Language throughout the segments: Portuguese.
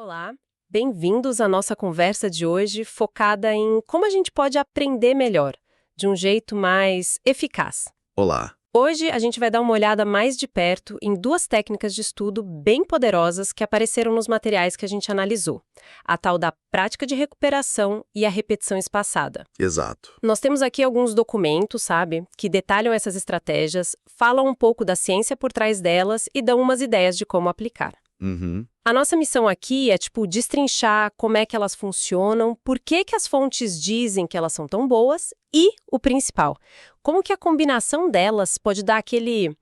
Olá, bem-vindos à nossa conversa de hoje focada em como a gente pode aprender melhor, de um jeito mais eficaz. Olá. Hoje a gente vai dar uma olhada mais de perto em duas técnicas de estudo bem poderosas que apareceram nos materiais que a gente analisou: a tal da prática de recuperação e a repetição espaçada. Exato. Nós temos aqui alguns documentos, sabe, que detalham essas estratégias, falam um pouco da ciência por trás delas e dão umas ideias de como aplicar. Uhum. A nossa missão aqui é, destrinchar como é que elas funcionam, por que que as fontes dizem que elas são tão boas e, o principal, como que a combinação delas pode dar aquele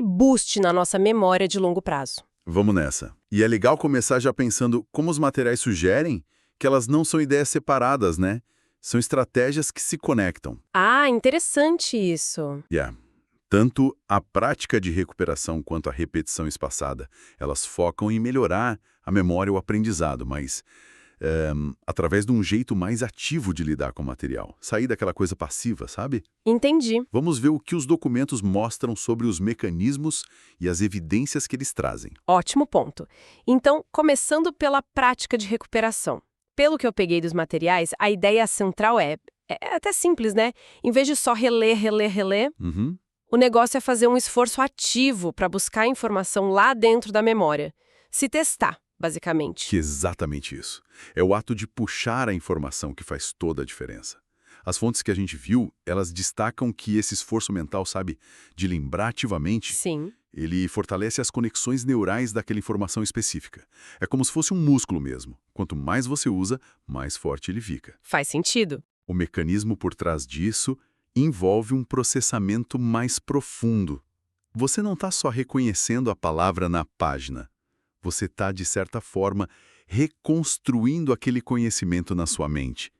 boost na nossa memória de longo prazo. Vamos nessa. E é legal começar já pensando como os materiais sugerem que elas não são ideias separadas, né? São estratégias que se conectam. Ah, interessante isso. Yeah. Tanto a prática de recuperação quanto a repetição espaçada, elas focam em melhorar a memória e o aprendizado, mas através de um jeito mais ativo de lidar com o material. Sair daquela coisa passiva, sabe? Entendi. Vamos ver o que os documentos mostram sobre os mecanismos e as evidências que eles trazem. Ótimo ponto. Então, começando pela prática de recuperação. Pelo que eu peguei dos materiais, a ideia central é até simples, né? Em vez de só reler, Uhum. o negócio é fazer um esforço ativo para buscar a informação lá dentro da memória. Se testar, basicamente. Que é exatamente isso. É o ato de puxar a informação que faz toda a diferença. As fontes que a gente viu, elas destacam que esse esforço mental, sabe, de lembrar ativamente, Sim, ele fortalece as conexões neurais daquela informação específica. É como se fosse um músculo mesmo. Quanto mais você usa, mais forte ele fica. faz sentido. O mecanismo por trás disso envolve um processamento mais profundo. Você não está só reconhecendo a palavra na página. Você está, de certa forma, reconstruindo aquele conhecimento na sua mente.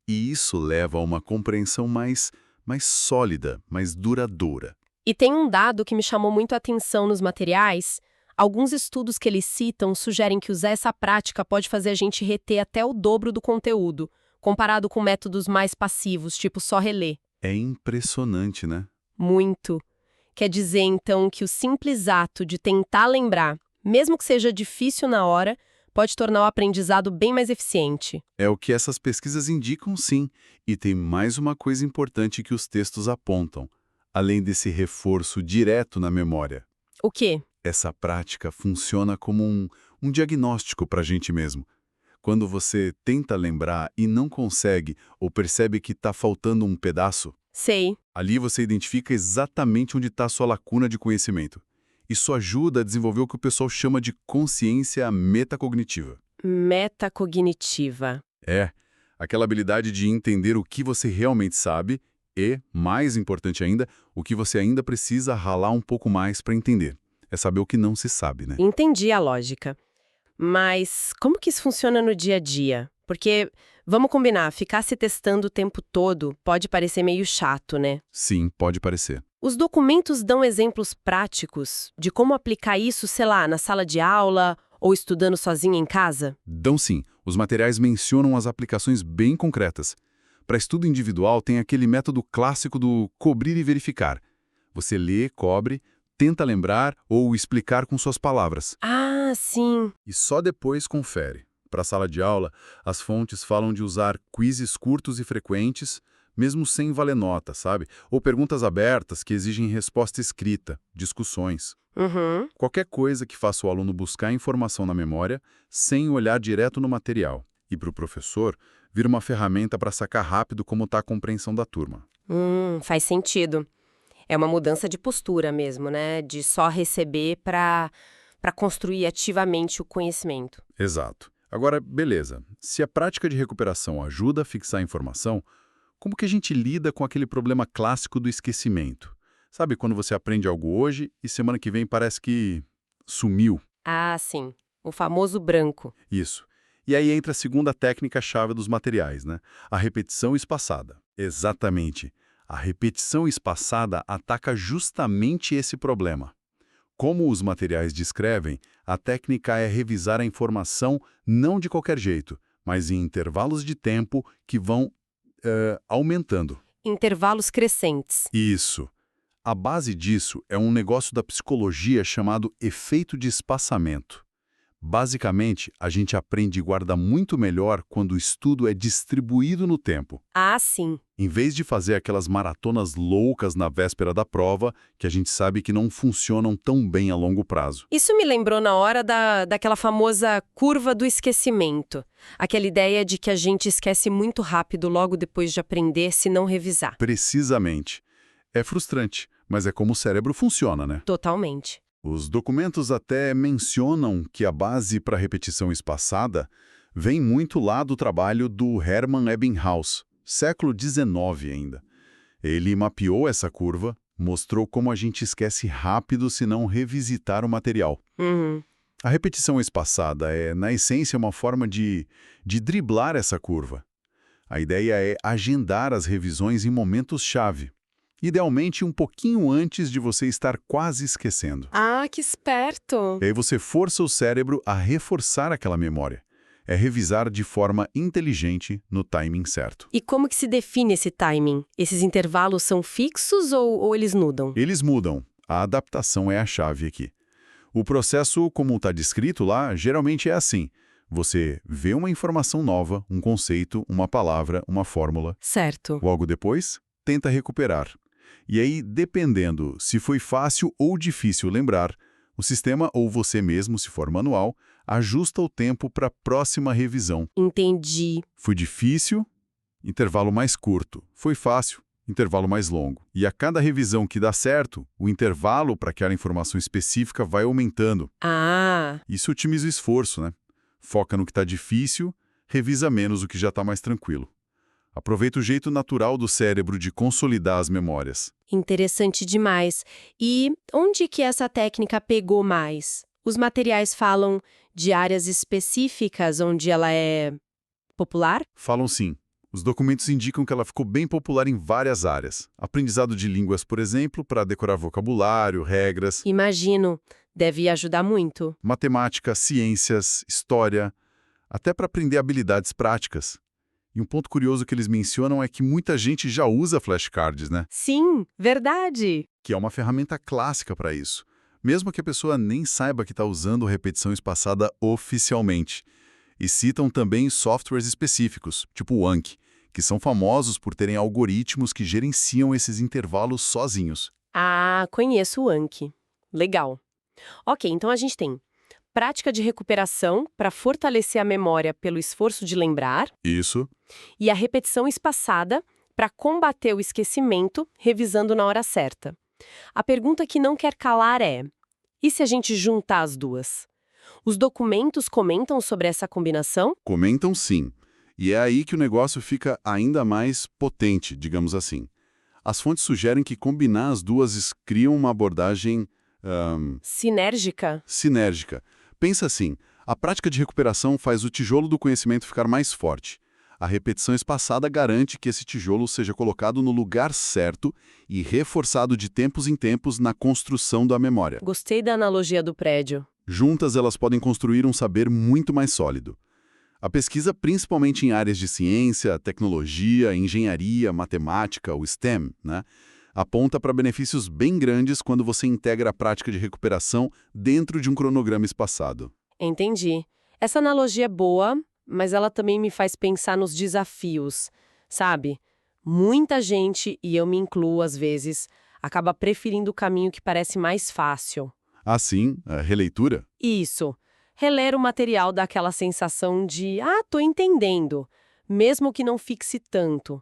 E isso leva a uma compreensão mais sólida, mais duradoura. E tem um dado que me chamou muito a atenção nos materiais. Alguns estudos que eles citam sugerem que usar essa prática pode fazer a gente reter até o dobro do conteúdo, comparado com métodos mais passivos, tipo só reler. É impressionante, né? Muito. Quer dizer, então, que o simples ato de tentar lembrar, mesmo que seja difícil na hora, pode tornar o aprendizado bem mais eficiente. É o que essas pesquisas indicam, sim. E tem mais uma coisa importante que os textos apontam. Além desse reforço direto na memória, O quê? essa prática funciona como um diagnóstico para a gente mesmo. Quando você tenta lembrar e não consegue, ou percebe que está faltando um pedaço, Sei. ali você identifica exatamente onde está a sua lacuna de conhecimento. Isso ajuda a desenvolver o que o pessoal chama de consciência metacognitiva. Metacognitiva. É, aquela habilidade de entender o que você realmente sabe e, mais importante ainda, o que você ainda precisa ralar um pouco mais para entender. É saber o que não se sabe, né? Entendi a lógica. Mas como que isso funciona no dia a dia? Porque, vamos combinar, ficar se testando o tempo todo pode parecer meio chato, né? Sim, pode parecer. Os documentos dão exemplos práticos de como aplicar isso, sei lá, na sala de aula ou estudando sozinha em casa? Dão sim, os materiais mencionam as aplicações bem concretas. Para estudo individual, tem aquele método clássico do cobrir e verificar. Você lê, cobre, tenta lembrar ou explicar com suas palavras. Ah, sim. E só depois confere. Para a sala de aula, as fontes falam de usar quizzes curtos e frequentes, mesmo sem valer nota, sabe? Ou perguntas abertas que exigem resposta escrita, discussões. Uhum. Qualquer coisa que faça o aluno buscar informação na memória sem olhar direto no material. E para o professor, vira uma ferramenta para sacar rápido como está a compreensão da turma. Faz sentido. É uma mudança de postura mesmo, né? De só receber para construir ativamente o conhecimento. Exato. Agora, beleza. Se a prática de recuperação ajuda a fixar a informação, como que a gente lida com aquele problema clássico do esquecimento? Sabe quando você aprende algo hoje e semana que vem parece que sumiu? Ah, sim. O famoso branco. Isso. E aí entra a segunda técnica-chave dos materiais, né? A repetição espaçada. Exatamente. A repetição espaçada ataca justamente esse problema. Como os materiais descrevem, a técnica é revisar a informação não de qualquer jeito, mas em intervalos de tempo que vão aumentando. Intervalos crescentes. Isso. A base disso é um negócio da psicologia chamado efeito de espaçamento. Basicamente, a gente aprende e guarda muito melhor quando o estudo é distribuído no tempo. Ah, sim. Em vez de fazer aquelas maratonas loucas na véspera da prova, que a gente sabe que não funcionam tão bem a longo prazo. Isso me lembrou na hora daquela famosa curva do esquecimento. Aquela ideia de que a gente esquece muito rápido logo depois de aprender se não revisar. Precisamente. É frustrante, mas é como o cérebro funciona, né? Totalmente. Os documentos até mencionam que a base para repetição espaçada vem muito lá do trabalho do Hermann Ebbinghaus, século XIX ainda. Ele mapeou essa curva, mostrou como a gente esquece rápido se não revisitar o material. Uhum. A repetição espaçada é, na essência, uma forma de driblar essa curva. A ideia é agendar as revisões em momentos-chave, idealmente um pouquinho antes de você estar quase esquecendo. Ah, que esperto! E aí você força o cérebro a reforçar aquela memória. É revisar de forma inteligente no timing certo. E como que se define esse timing? Esses intervalos são fixos ou eles mudam? Eles mudam. A adaptação é a chave aqui. O processo, como está descrito lá, geralmente é assim. Você vê uma informação nova, um conceito, uma palavra, uma fórmula. Certo. Logo depois, tenta recuperar. E aí, dependendo se foi fácil ou difícil lembrar, o sistema ou você mesmo, se for manual, ajusta o tempo para a próxima revisão. Entendi. Foi difícil, intervalo mais curto. Foi fácil, intervalo mais longo. E a cada revisão que dá certo, o intervalo para aquela informação específica vai aumentando. Ah, Isso otimiza o esforço, né? Foca no que está difícil, revisa menos o que já está mais tranquilo. Aproveita o jeito natural do cérebro de consolidar as memórias. interessante demais. E onde que essa técnica pegou mais? Os materiais falam de áreas específicas onde ela é popular? Falam sim. Os documentos indicam que ela ficou bem popular em várias áreas. Aprendizado de línguas, por exemplo, para decorar vocabulário, regras. Imagino. Deve ajudar muito. Matemática, ciências, história, até para aprender habilidades práticas. E um ponto curioso que eles mencionam é que muita gente já usa flashcards, né? Sim, verdade. Que é uma ferramenta clássica para isso, mesmo que a pessoa nem saiba que está usando repetição espaçada oficialmente. E citam também softwares específicos, tipo o Anki, que são famosos por terem algoritmos que gerenciam esses intervalos sozinhos. Ah, conheço o Anki. Legal. Ok, então a gente tem prática de recuperação para fortalecer a memória pelo esforço de lembrar Isso. e a repetição espaçada para combater o esquecimento, revisando na hora certa. A pergunta que não quer calar é: e se a gente juntar as duas? Os documentos comentam sobre essa combinação? Comentam sim. E é aí que o negócio fica ainda mais potente, digamos assim. As fontes sugerem que combinar as duas criam uma abordagem Sinérgica? sinérgica. Pensa assim, a prática de recuperação faz o tijolo do conhecimento ficar mais forte. A repetição espaçada garante que esse tijolo seja colocado no lugar certo e reforçado de tempos em tempos na construção da memória. Gostei da analogia do prédio. Juntas, elas podem construir um saber muito mais sólido. A pesquisa, principalmente em áreas de ciência, tecnologia, engenharia, matemática, o STEM, né, aponta para benefícios bem grandes quando você integra a prática de recuperação dentro de um cronograma espaçado. Entendi. Essa analogia é boa, mas ela também me faz pensar nos desafios, sabe? Muita gente, e eu me incluo às vezes, acaba preferindo o caminho que parece mais fácil. Assim, a releitura. Isso. Reler o material dá aquela sensação de, tô entendendo, mesmo que não fixe tanto.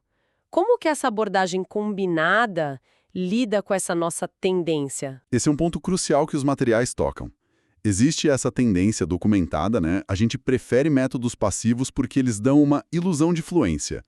Como que essa abordagem combinada lida com essa nossa tendência? Esse é um ponto crucial que os materiais tocam. Existe essa tendência documentada, né? A gente prefere métodos passivos porque eles dão uma ilusão de fluência.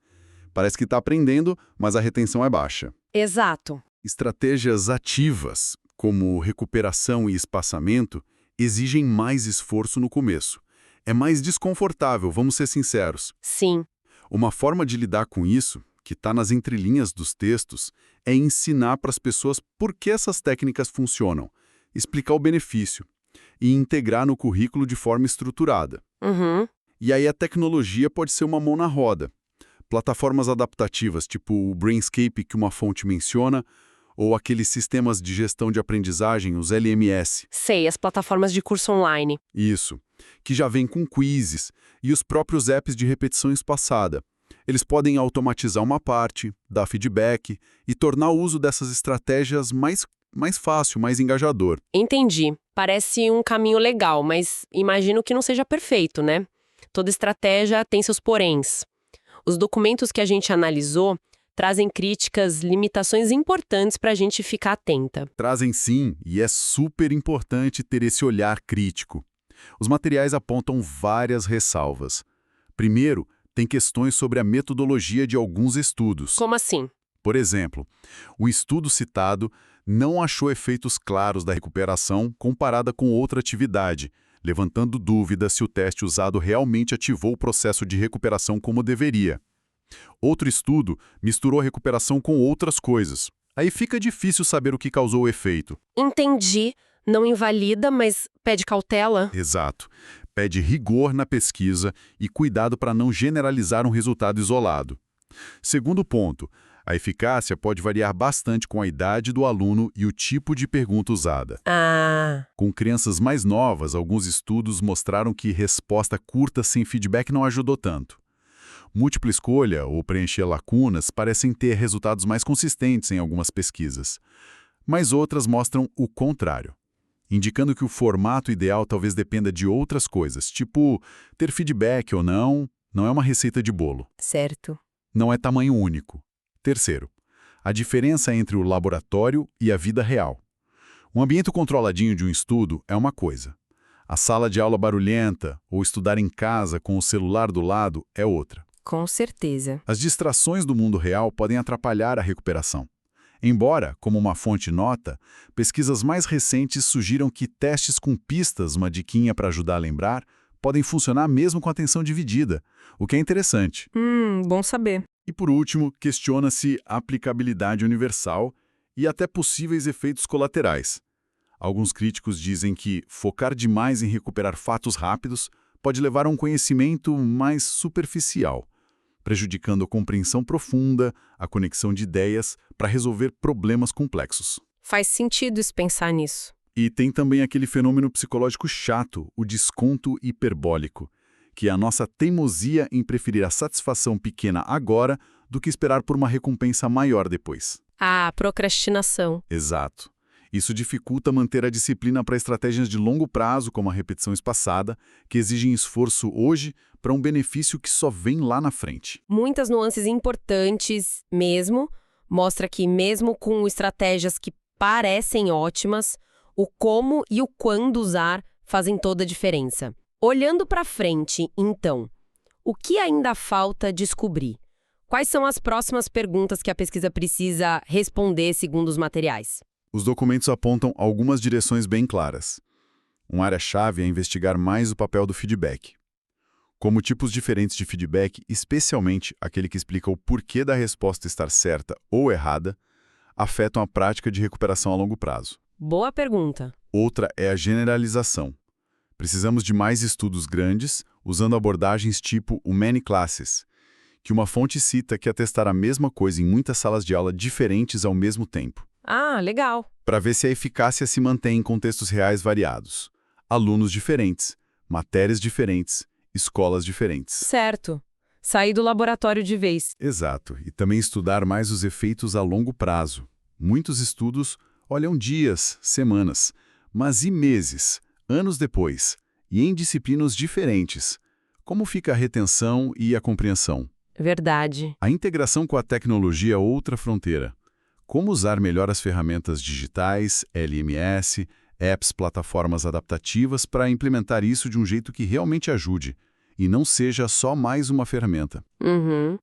Parece que está aprendendo, mas a retenção é baixa. Exato. Estratégias ativas, como recuperação e espaçamento, exigem mais esforço no começo. É mais desconfortável, vamos ser sinceros. Sim. Uma forma de lidar com isso, que está nas entrelinhas dos textos, é ensinar para as pessoas por que essas técnicas funcionam, explicar o benefício e integrar no currículo de forma estruturada. Uhum. E aí a tecnologia pode ser uma mão na roda. Plataformas adaptativas, tipo o Brainscape que uma fonte menciona, ou aqueles sistemas de gestão de aprendizagem, os LMS. Sei, as plataformas de curso online. Isso. que já vem com quizzes, e os próprios apps de repetição espaçada. Eles podem automatizar uma parte, dar feedback e tornar o uso dessas estratégias mais fácil, mais engajador. Entendi. Parece um caminho legal, mas imagino que não seja perfeito, né? Toda estratégia tem seus poréns. Os documentos que a gente analisou trazem críticas, limitações importantes para a gente ficar atenta. Trazem sim, e é super importante ter esse olhar crítico. Os materiais apontam várias ressalvas. Primeiro, tem questões sobre a metodologia de alguns estudos. Como assim? Por exemplo, o estudo citado não achou efeitos claros da recuperação comparada com outra atividade, levantando dúvida se o teste usado realmente ativou o processo de recuperação como deveria. Outro estudo misturou a recuperação com outras coisas. Aí fica difícil saber o que causou o efeito. Entendi. Não invalida, mas pede cautela. Exato. Pede rigor na pesquisa e cuidado para não generalizar um resultado isolado. Segundo ponto, a eficácia pode variar bastante com a idade do aluno e o tipo de pergunta usada. Com crianças mais novas, alguns estudos mostraram que resposta curta sem feedback não ajudou tanto. Múltipla escolha ou preencher lacunas parecem ter resultados mais consistentes em algumas pesquisas, mas outras mostram o contrário, indicando que o formato ideal talvez dependa de outras coisas, tipo ter feedback ou não é uma receita de bolo. Certo. Não é tamanho único. Terceiro, a diferença entre o laboratório e a vida real. Um ambiente controladinho de um estudo é uma coisa. A sala de aula barulhenta ou estudar em casa com o celular do lado é outra. Com certeza. As distrações do mundo real podem atrapalhar a recuperação. Embora, como uma fonte nota, pesquisas mais recentes sugiram que testes com pistas, uma diquinha para ajudar a lembrar, podem funcionar mesmo com atenção dividida, o que é interessante. Bom saber. E por último, questiona-se a aplicabilidade universal e até possíveis efeitos colaterais. Alguns críticos dizem que focar demais em recuperar fatos rápidos pode levar a um conhecimento mais superficial, prejudicando a compreensão profunda, a conexão de ideias para resolver problemas complexos. Faz sentido pensar nisso. E tem também aquele fenômeno psicológico chato, o desconto hiperbólico, que é a nossa teimosia em preferir a satisfação pequena agora do que esperar por uma recompensa maior depois. A procrastinação. Exato. Isso dificulta manter a disciplina para estratégias de longo prazo, como a repetição espaçada, que exigem esforço hoje para um benefício que só vem lá na frente. Muitas nuances importantes mesmo. Mostra que mesmo com estratégias que parecem ótimas, o como e o quando usar fazem toda a diferença. Olhando para frente, então, o que ainda falta descobrir? Quais são as próximas perguntas que a pesquisa precisa responder segundo os materiais? Os documentos apontam algumas direções bem claras. Uma área-chave é investigar mais o papel do feedback. Como tipos diferentes de feedback, especialmente aquele que explica o porquê da resposta estar certa ou errada, afetam a prática de recuperação a longo prazo. Boa pergunta. Outra é a generalização. Precisamos de mais estudos grandes, usando abordagens tipo o Many Classes, que uma fonte cita que é testar a mesma coisa em muitas salas de aula diferentes ao mesmo tempo. Ah, legal. Para ver se a eficácia se mantém em contextos reais variados. Alunos diferentes, matérias diferentes, escolas diferentes. Certo. Sair do laboratório de vez. Exato. E também estudar mais os efeitos a longo prazo. Muitos estudos olham dias, semanas, mas e meses, anos depois, e em disciplinas diferentes. Como fica a retenção e a compreensão? Verdade. A integração com a tecnologia é outra fronteira. Como usar melhor as ferramentas digitais, LMS, apps, plataformas adaptativas para implementar isso de um jeito que realmente ajude, e não seja só mais uma ferramenta.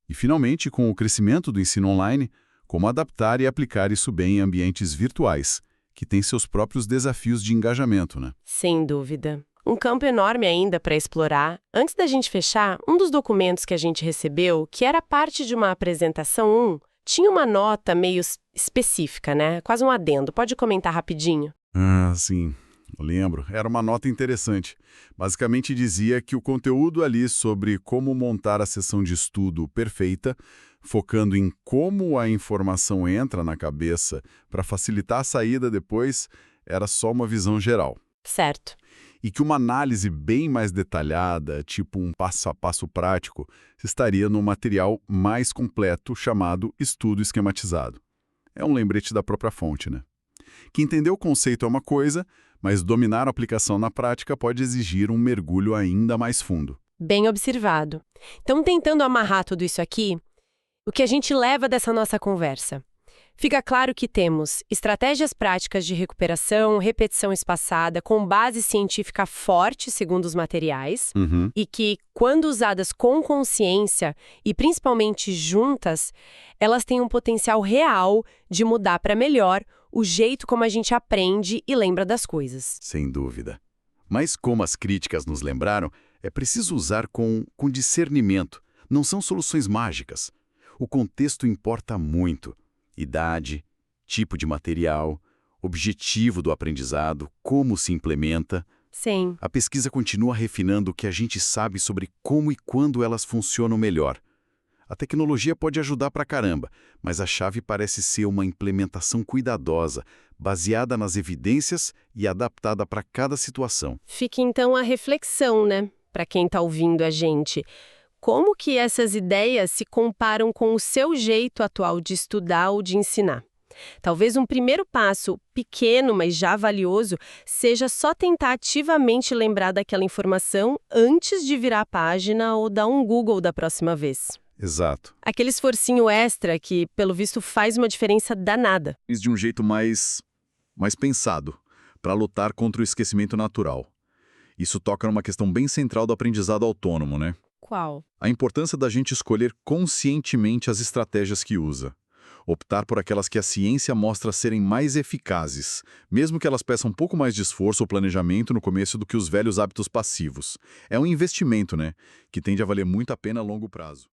E, finalmente, com o crescimento do ensino online, como adaptar e aplicar isso bem em ambientes virtuais, que têm seus próprios desafios de engajamento, né? Sem dúvida. Um campo enorme ainda para explorar. Antes da gente fechar, um dos documentos que a gente recebeu, que era parte de uma apresentação 1, tinha uma nota meio específica, né? Quase um adendo. Pode comentar rapidinho? Sim. Eu lembro. Era uma nota interessante. Basicamente dizia que o conteúdo ali sobre como montar a sessão de estudo perfeita, focando em como a informação entra na cabeça para facilitar a saída depois, era só uma visão geral. Certo. e que uma análise bem mais detalhada, tipo um passo a passo prático, estaria no material mais completo chamado Estudo Esquematizado. É um lembrete da própria fonte, né? Que entender o conceito é uma coisa, mas dominar a aplicação na prática pode exigir um mergulho ainda mais fundo. Bem observado. Então, tentando amarrar tudo isso aqui, o que a gente leva dessa nossa conversa? Fica claro que temos estratégias práticas de recuperação, repetição espaçada, com base científica forte, segundo os materiais, e que, quando usadas com consciência e principalmente juntas, elas têm um potencial real de mudar para melhor o jeito como a gente aprende e lembra das coisas. Sem dúvida. Mas como as críticas nos lembraram, é preciso usar com discernimento. Não são soluções mágicas. O contexto importa muito. Idade, tipo de material, objetivo do aprendizado, como se implementa. Sim. A pesquisa continua refinando o que a gente sabe sobre como e quando elas funcionam melhor. A tecnologia pode ajudar pra caramba, mas a chave parece ser uma implementação cuidadosa, baseada nas evidências e adaptada para cada situação. Fica então a reflexão, né, para quem está ouvindo a gente. Como que essas ideias se comparam com o seu jeito atual de estudar ou de ensinar? Talvez um primeiro passo, pequeno, mas já valioso, seja só tentar ativamente lembrar daquela informação antes de virar a página ou dar um Google da próxima vez. Exato. Aquele esforcinho extra que, pelo visto, faz uma diferença danada. Isso de um jeito mais pensado, para lutar contra o esquecimento natural. Isso toca numa questão bem central do aprendizado autônomo, né? Qual? A importância da gente escolher conscientemente as estratégias que usa. Optar por aquelas que a ciência mostra serem mais eficazes, mesmo que elas peçam um pouco mais de esforço ou planejamento no começo do que os velhos hábitos passivos. É um investimento, né? Que tende a valer muito a pena a longo prazo.